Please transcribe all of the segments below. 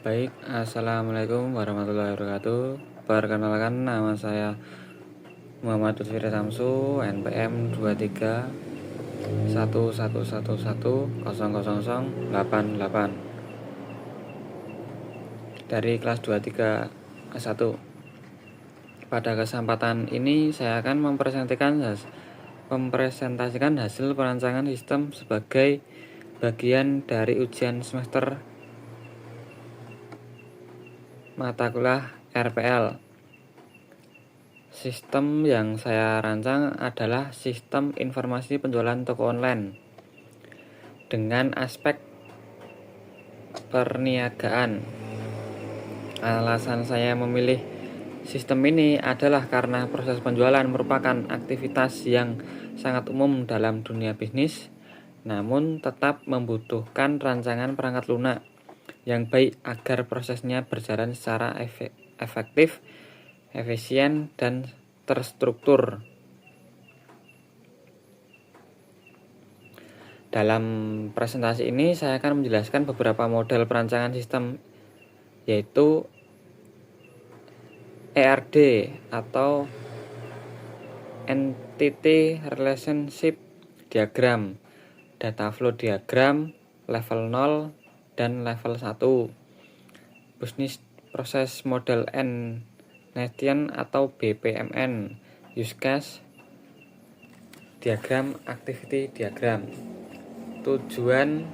Baik, assalamualaikum warahmatullahi wabarakatuh. Perkenalkan, nama saya Muhammad Lutfi Samsu, NPM 2311110088 dari kelas 23 Pada kesempatan ini saya akan mempresentasikan hasil perancangan sistem sebagai bagian dari ujian semester mata kuliah RPL. Sistem yang saya rancang adalah sistem informasi penjualan toko online dengan aspek perniagaan. Alasan saya memilih sistem ini adalah karena proses penjualan merupakan aktivitas yang sangat umum dalam dunia bisnis, namun tetap membutuhkan rancangan perangkat lunak yang baik agar prosesnya berjalan secara efektif, efisien, dan terstruktur. Dalam presentasi ini saya akan menjelaskan beberapa model perancangan sistem, yaitu ERD atau Entity Relationship Diagram, Data Flow Diagram, level 0 dan level 1, Business Process Model and Nation atau BPMN, Use Case Diagram, Activity Diagram. Tujuan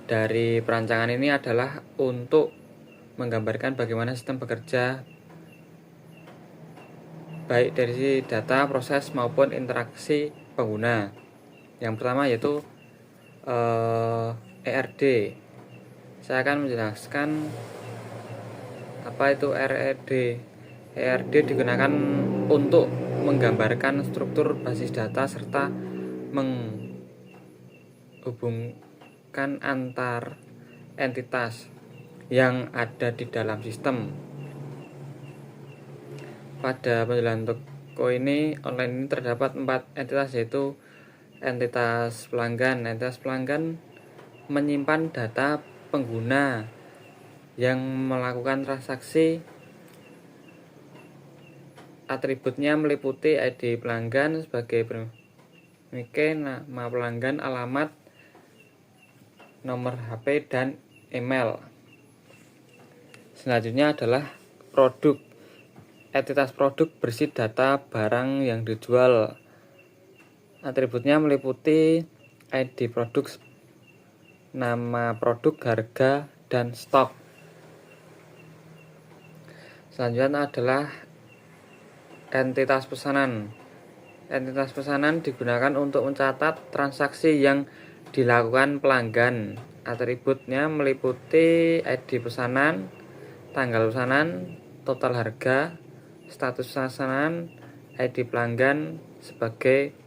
dari perancangan ini adalah untuk menggambarkan bagaimana sistem bekerja baik dari sisi data, proses maupun interaksi pengguna. Yang pertama yaitu ERD. Saya akan menjelaskan apa itu ERD. ERD digunakan untuk menggambarkan struktur basis data serta menghubungkan antar entitas yang ada di dalam sistem. Pada penjualan toko online ini terdapat 4 entitas, yaitu entitas pelanggan. Entitas pelanggan menyimpan data pengguna yang melakukan transaksi. Atributnya meliputi ID pelanggan sebagai pemilik, nama pelanggan, alamat, nomor HP, dan email. Selanjutnya adalah produk. Entitas produk berisi data barang yang dijual. Atributnya meliputi ID produk, nama produk, harga, dan stok. Selanjutnya adalah entitas pesanan. Entitas pesanan digunakan untuk mencatat transaksi yang dilakukan pelanggan. Atributnya meliputi ID pesanan, tanggal pesanan, total harga, status pesanan, ID pelanggan sebagai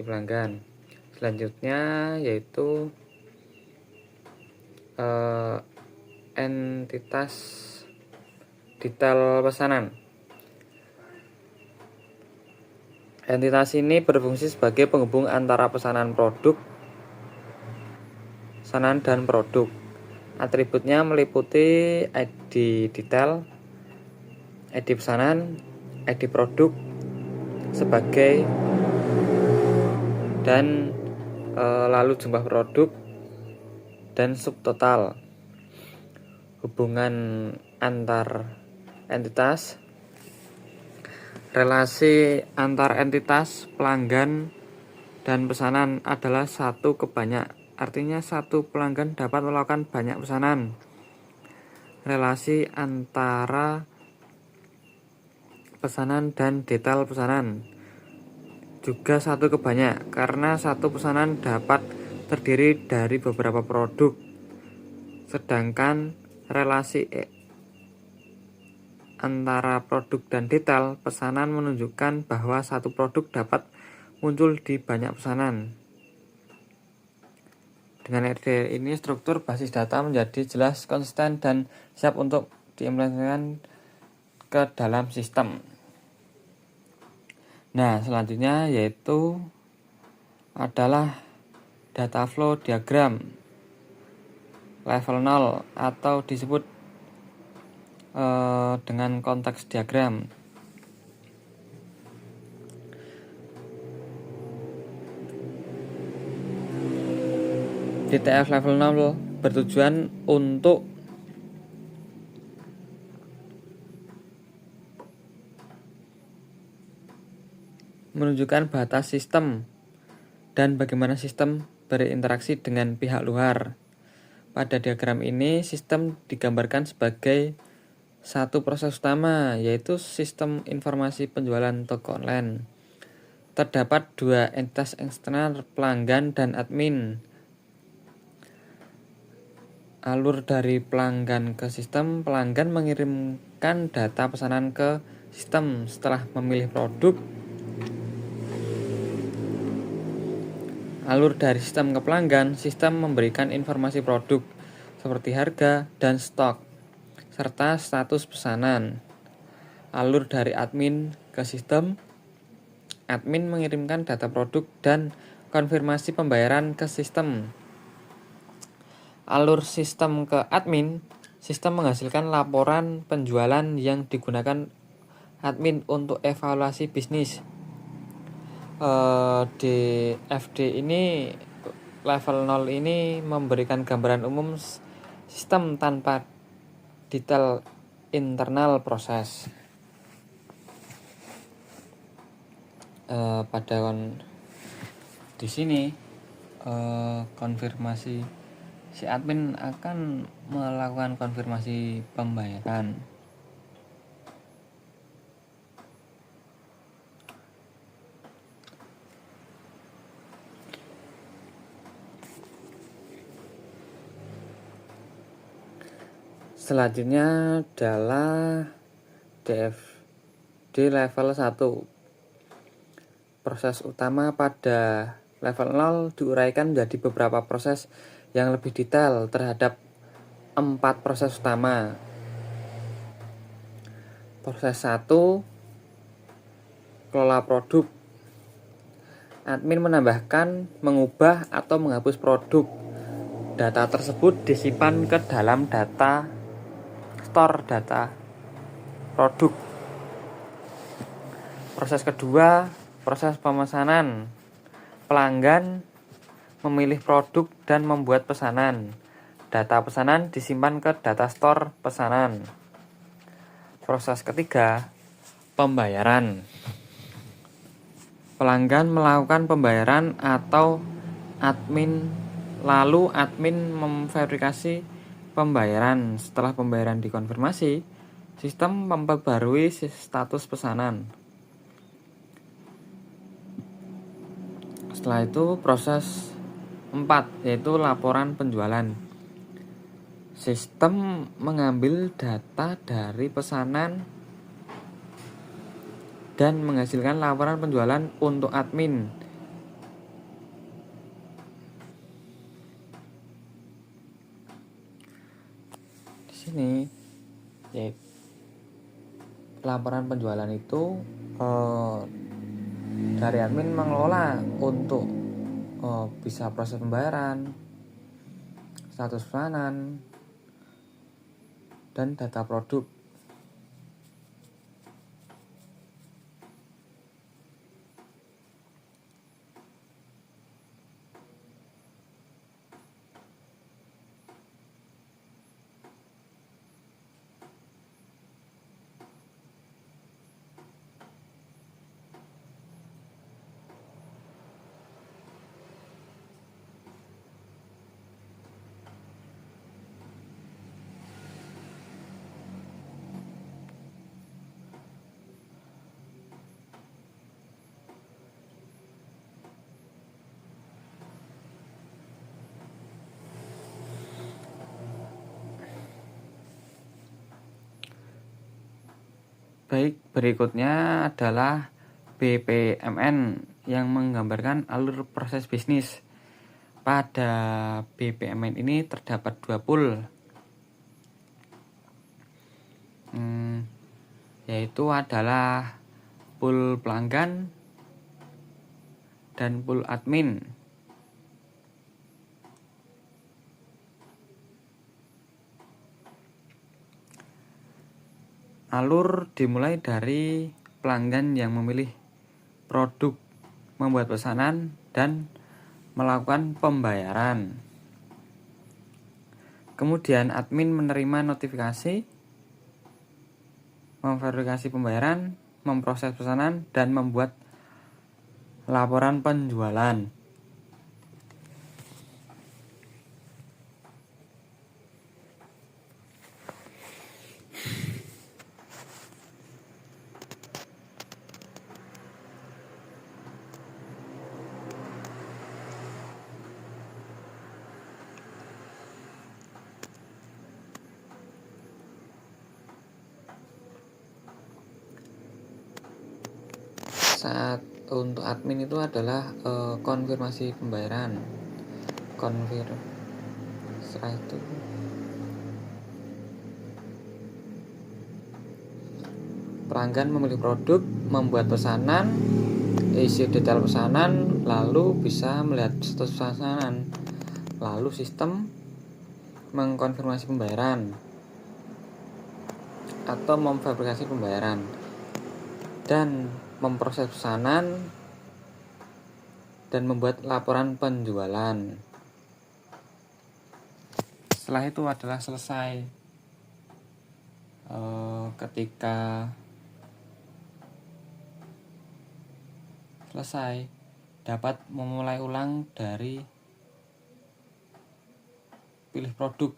ID pelanggan. Selanjutnya yaitu entitas detail pesanan. Entitas ini berfungsi sebagai penghubung antara pesanan dan produk. Atributnya meliputi ID detail, ID pesanan, ID produk sebagai dan lalu jumlah produk dan subtotal. Hubungan antar entitas. Relasi antar entitas pelanggan dan pesanan adalah 1 ke banyak. Artinya satu pelanggan dapat melakukan banyak pesanan. Relasi antara pesanan dan detail pesanan juga 1 ke banyak, karena satu pesanan dapat terdiri dari beberapa produk. Sedangkan relasi antara produk dan detail pesanan menunjukkan bahwa satu produk dapat muncul di banyak pesanan. Dengan ERD ini, struktur basis data menjadi jelas, konsisten, dan siap untuk diimplementasikan ke dalam sistem. Nah, selanjutnya yaitu adalah data flow diagram level 0 atau disebut dengan konteks diagram. DTF level 0 bertujuan untuk menunjukkan batas sistem dan bagaimana sistem berinteraksi dengan pihak luar. Pada diagram ini, sistem digambarkan sebagai satu proses utama, yaitu sistem informasi penjualan toko online. Terdapat dua entitas eksternal, pelanggan dan admin. Alur dari pelanggan ke sistem, pelanggan mengirimkan data pesanan ke sistem setelah memilih produk. Alur dari sistem ke pelanggan, sistem memberikan informasi produk seperti harga dan stok, serta status pesanan. Alur dari admin ke sistem, admin mengirimkan data produk dan konfirmasi pembayaran ke sistem. Alur sistem ke admin, sistem menghasilkan laporan penjualan yang digunakan admin untuk evaluasi bisnis. DFD ini level 0 ini memberikan gambaran umum sistem tanpa detail internal proses. Di sini konfirmasi si admin akan melakukan konfirmasi pembayaran. Selanjutnya adalah DFD level 1. Proses utama pada level 0 diuraikan menjadi beberapa proses yang lebih detail terhadap 4 proses utama. Proses 1, kelola produk. Admin menambahkan, mengubah, atau menghapus produk. Data tersebut disimpan ke dalam data store data produk. Proses kedua, proses pemesanan. Pelanggan memilih produk dan membuat pesanan. Data pesanan disimpan ke data store pesanan. Proses ketiga, pembayaran. Pelanggan melakukan pembayaran atau admin memverifikasi pembayaran. Setelah pembayaran dikonfirmasi, sistem memperbarui status pesanan. Setelah itu proses 4, yaitu laporan penjualan. Sistem mengambil data dari pesanan dan menghasilkan laporan penjualan untuk admin. Di sini, yaitu laporan penjualan itu dari admin mengelola untuk bisa proses pembayaran, status pesanan, dan data produk. Baik, berikutnya adalah BPMN yang menggambarkan alur proses bisnis. Pada BPMN ini terdapat 2 pool, yaitu adalah pool pelanggan dan pool admin. Alur dimulai dari pelanggan yang memilih produk, membuat pesanan, dan melakukan pembayaran. Kemudian admin menerima notifikasi, memverifikasi pembayaran, memproses pesanan, dan membuat laporan penjualan. Saat untuk admin itu adalah konfirmasi pembayaran. Setelah itu pelanggan memilih produk, membuat pesanan, isi detail pesanan, lalu bisa melihat status pesanan, lalu sistem mengkonfirmasi pembayaran atau memverifikasi pembayaran dan memproses pesanan dan membuat laporan penjualan. Setelah itu adalah selesai. Ketika selesai, dapat memulai ulang dari pilih produk.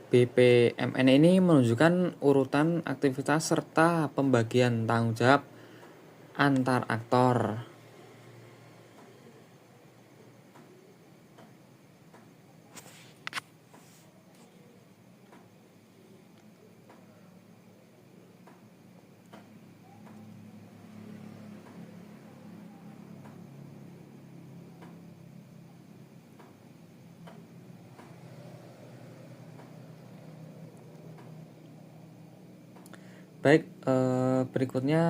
BPMN ini menunjukkan urutan aktivitas serta pembagian tanggung jawab antar aktor. Baik, berikutnya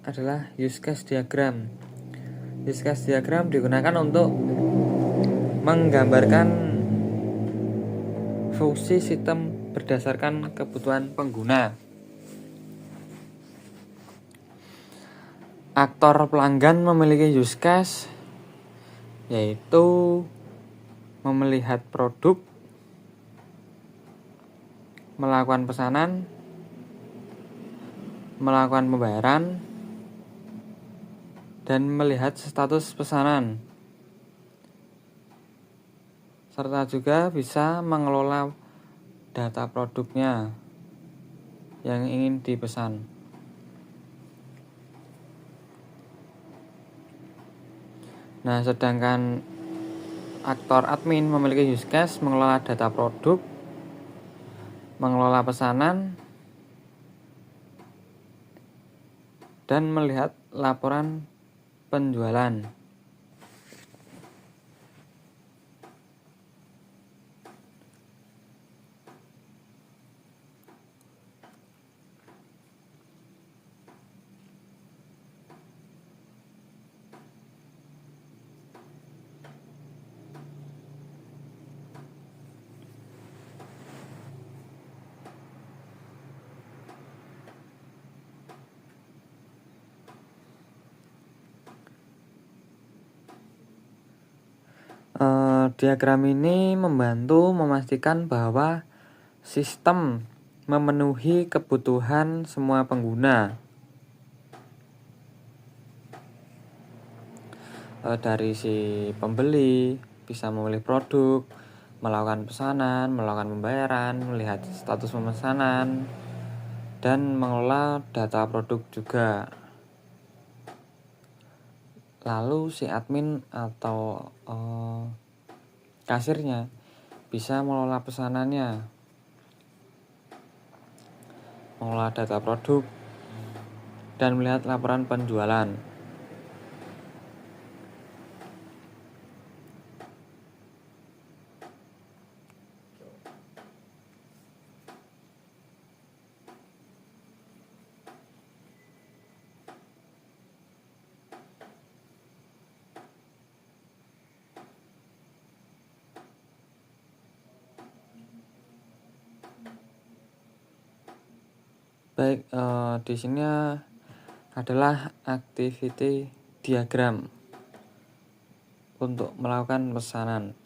adalah use case diagram. Use case diagram digunakan untuk menggambarkan fungsi sistem berdasarkan kebutuhan pengguna. Aktor pelanggan memiliki use case, yaitu melihat produk, melakukan pesanan, melakukan pembayaran, dan melihat status pesanan, serta juga bisa mengelola data produknya yang ingin dipesan. Nah, sedangkan aktor admin memiliki use case mengelola data produk, mengelola pesanan, dan melihat laporan penjualan. Diagram ini membantu memastikan bahwa sistem memenuhi kebutuhan semua pengguna. Dari si pembeli bisa memilih produk, melakukan pesanan, melakukan pembayaran, melihat status pemesanan, dan mengelola data produk juga. Lalu si admin atau kasirnya bisa mengelola pesanannya, mengelola data produk, dan melihat laporan penjualan. Baik, di sini adalah activity diagram untuk melakukan pesanan.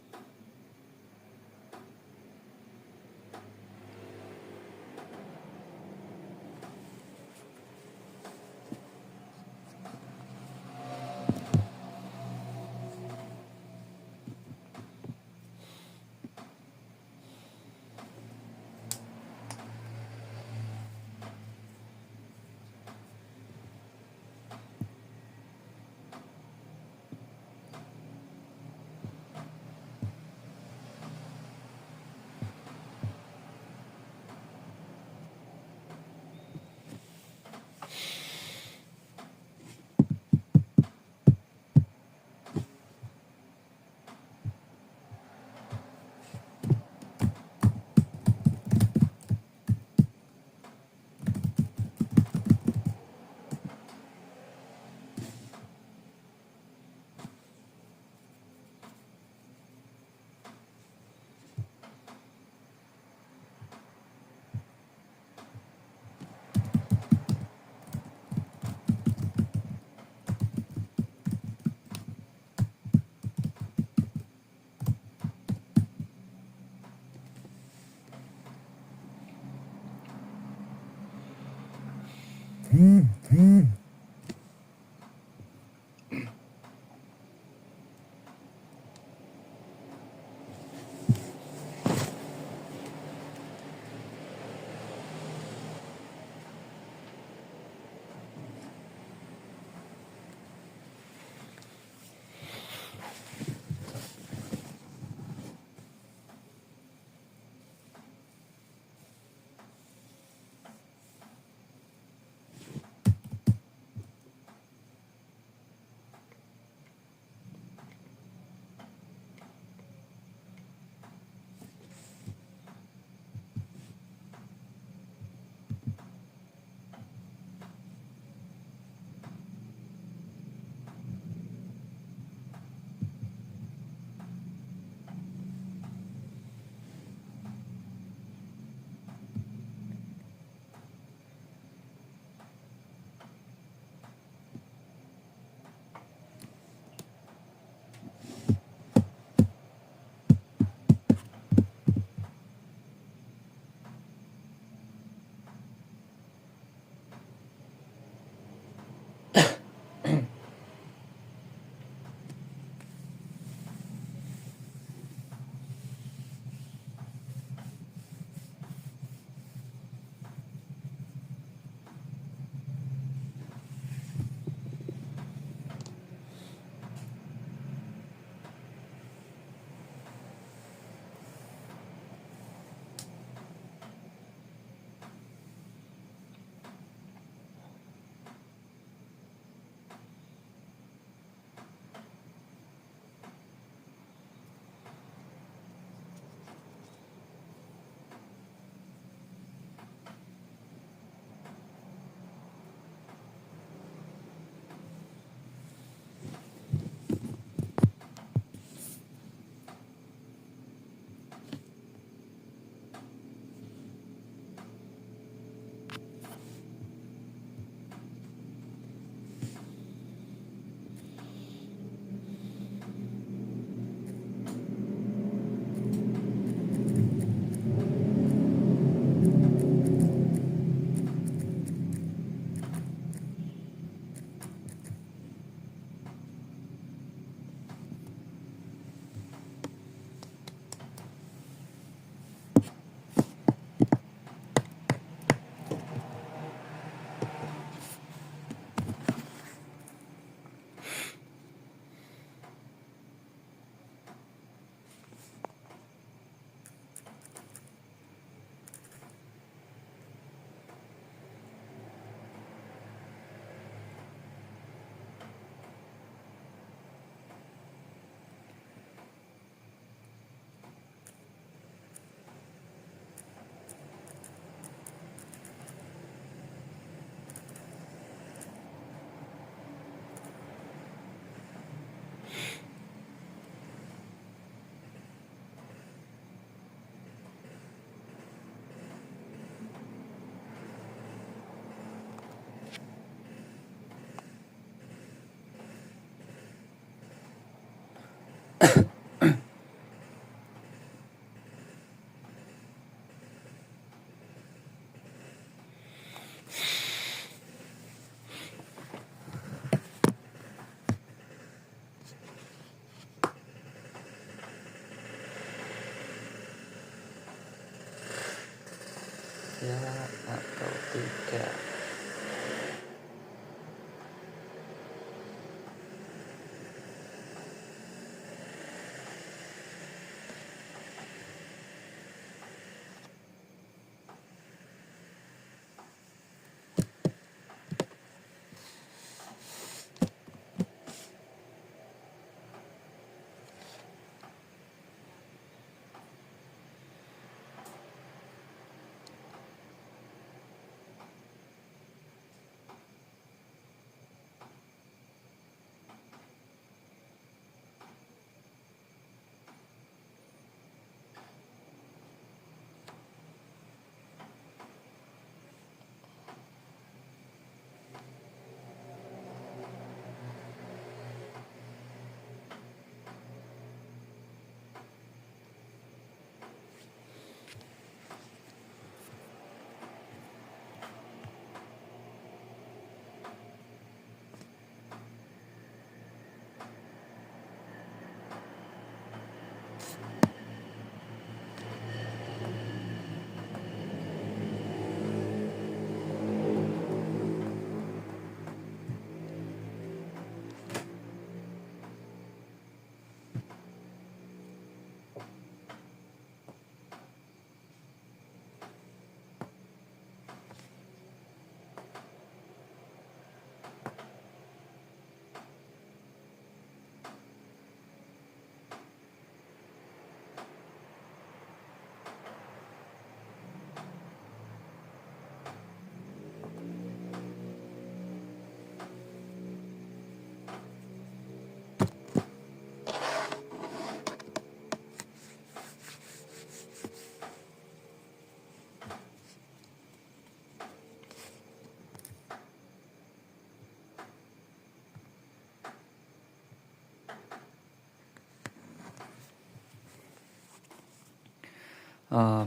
ya atau tidak.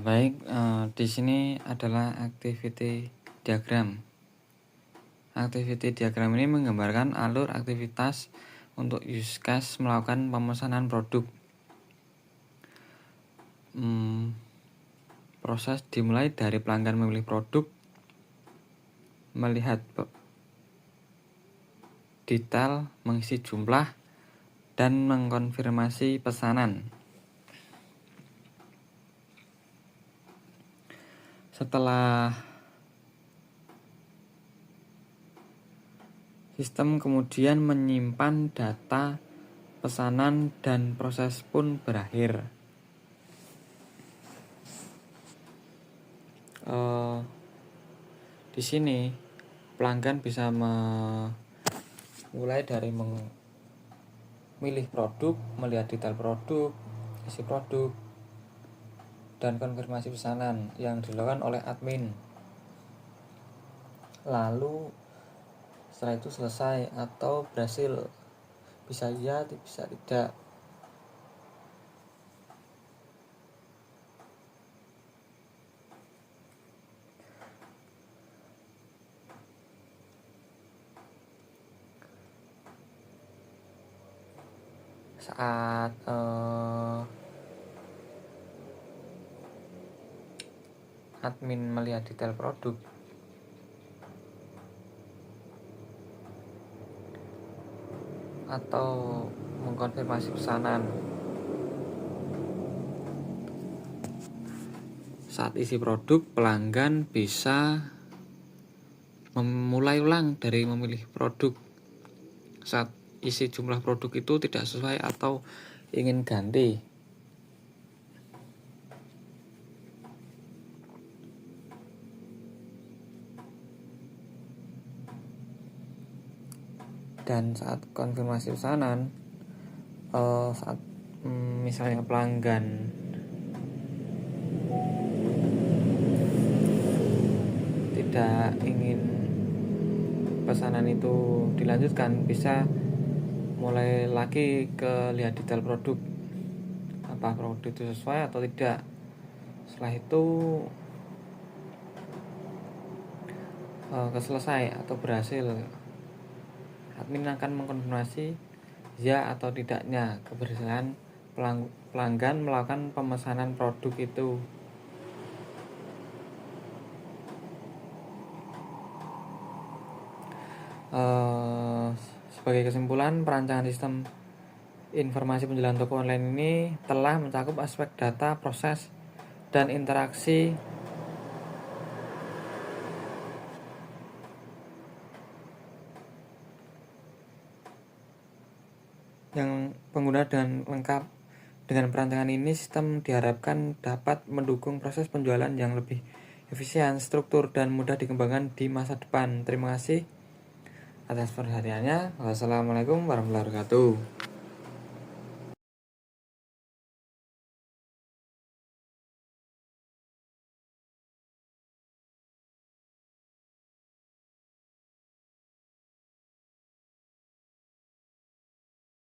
Baik, di sini adalah activity diagram. Activity diagram ini menggambarkan alur aktivitas untuk use case melakukan pemesanan produk. Proses dimulai dari pelanggan memilih produk, melihat detail, mengisi jumlah, dan mengkonfirmasi pesanan. Setelah sistem kemudian menyimpan data pesanan dan proses pun berakhir. Di sini pelanggan bisa mulai dari memilih produk, melihat detail produk, isi produk, dan konfirmasi pesanan yang dilakukan oleh admin. Lalu setelah itu selesai atau berhasil, bisa iya, bisa tidak. Saat admin melihat detail produk, atau mengkonfirmasi pesanan, saat isi produk, pelanggan bisa memulai ulang dari memilih produk. Saat isi jumlah produk itu tidak sesuai atau ingin ganti. Dan saat konfirmasi pesanan, saat misalnya pelanggan tidak ingin pesanan itu dilanjutkan, bisa mulai lagi ke lihat detail produk, apa produk itu sesuai atau tidak. Setelah itu selesai atau berhasil, admin akan mengkonfirmasi ya atau tidaknya keberhasilan pelanggan melakukan pemesanan produk itu. Eh, Sebagai kesimpulan, perancangan sistem informasi penjualan toko online ini telah mencakup aspek data, proses, dan interaksi yang pengguna dengan lengkap. Dengan perancangan ini, sistem diharapkan dapat mendukung proses penjualan yang lebih efisien, struktur, dan mudah dikembangkan di masa depan. Terima kasih atas perhatiannya. Wassalamualaikum warahmatullahi wabarakatuh.